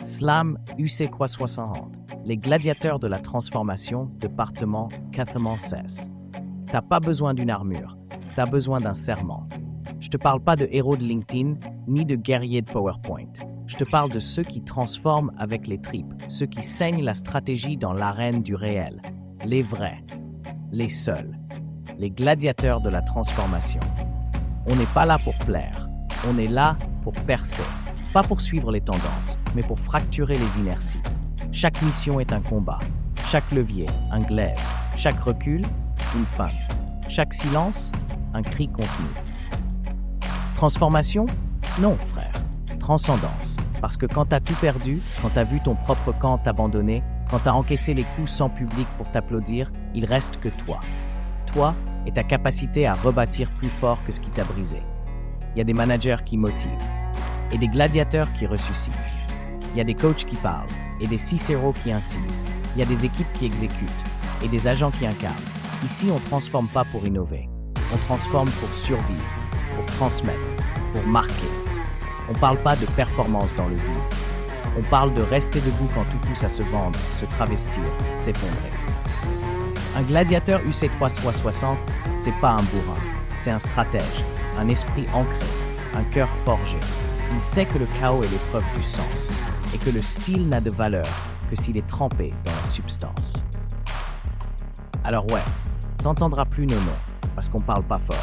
Slam UC 60, les gladiateurs de la transformation, département 96. T'as pas besoin d'une armure, t'as besoin d'un serment. Je te parle pas de héros de LinkedIn, ni de guerriers de PowerPoint. Je te parle de ceux qui transforment avec les tripes, ceux qui saignent la stratégie dans l'arène du réel. Les vrais, les seuls, les gladiateurs de la transformation. On n'est pas là pour plaire, on est là pour percer. Pas pour suivre les tendances, mais pour fracturer les inerties. Chaque mission est un combat, chaque levier, un glaive, chaque recul, une feinte, chaque silence, un cri contenu. Transformation? Non, frère. Transcendance. Parce que quand t'as tout perdu, quand t'as vu ton propre camp t'abandonner, quand t'as encaissé les coups sans public pour t'applaudir, il reste que toi. Toi et ta capacité à rebâtir plus fort que ce qui t'a brisé. Il y a des managers qui motivent. Et des gladiateurs qui ressuscitent. Il y a des coachs qui parlent, et des Cicéros qui incisent. Il y a des équipes qui exécutent, et des agents qui incarnent. Ici, on ne transforme pas pour innover. On transforme pour survivre, pour transmettre, pour marquer. On ne parle pas de performance dans le vide. On parle de rester debout quand tout pousse à se vendre, se travestir, s'effondrer. Un gladiateur UC 360, c'est pas un bourrin. C'est un stratège, un esprit ancré, un cœur forgé. Il sait que le chaos est l'épreuve du sens et que le style n'a de valeur que s'il est trempé dans la substance. Alors ouais, t'entendras plus nos noms parce qu'on parle pas fort,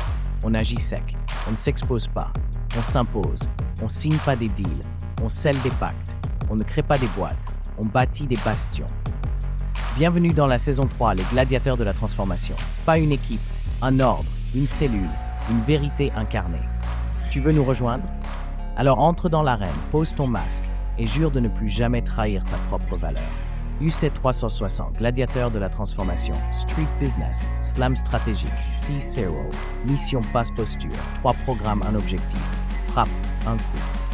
on agit sec, on ne s'expose pas, on s'impose, on signe pas des deals, on scelle des pactes, on ne crée pas des boîtes, on bâtit des bastions. Bienvenue dans la saison 3, les gladiateurs de la transformation. Pas une équipe, un ordre, une cellule, une vérité incarnée. Tu veux nous rejoindre ? Alors entre dans l'arène, pose ton masque et jure de ne plus jamais trahir ta propre valeur. UC 360, gladiateur de la transformation, street business, slam stratégique, C0, mission passe posture, 3 programmes, un objectif, frappe, un coup.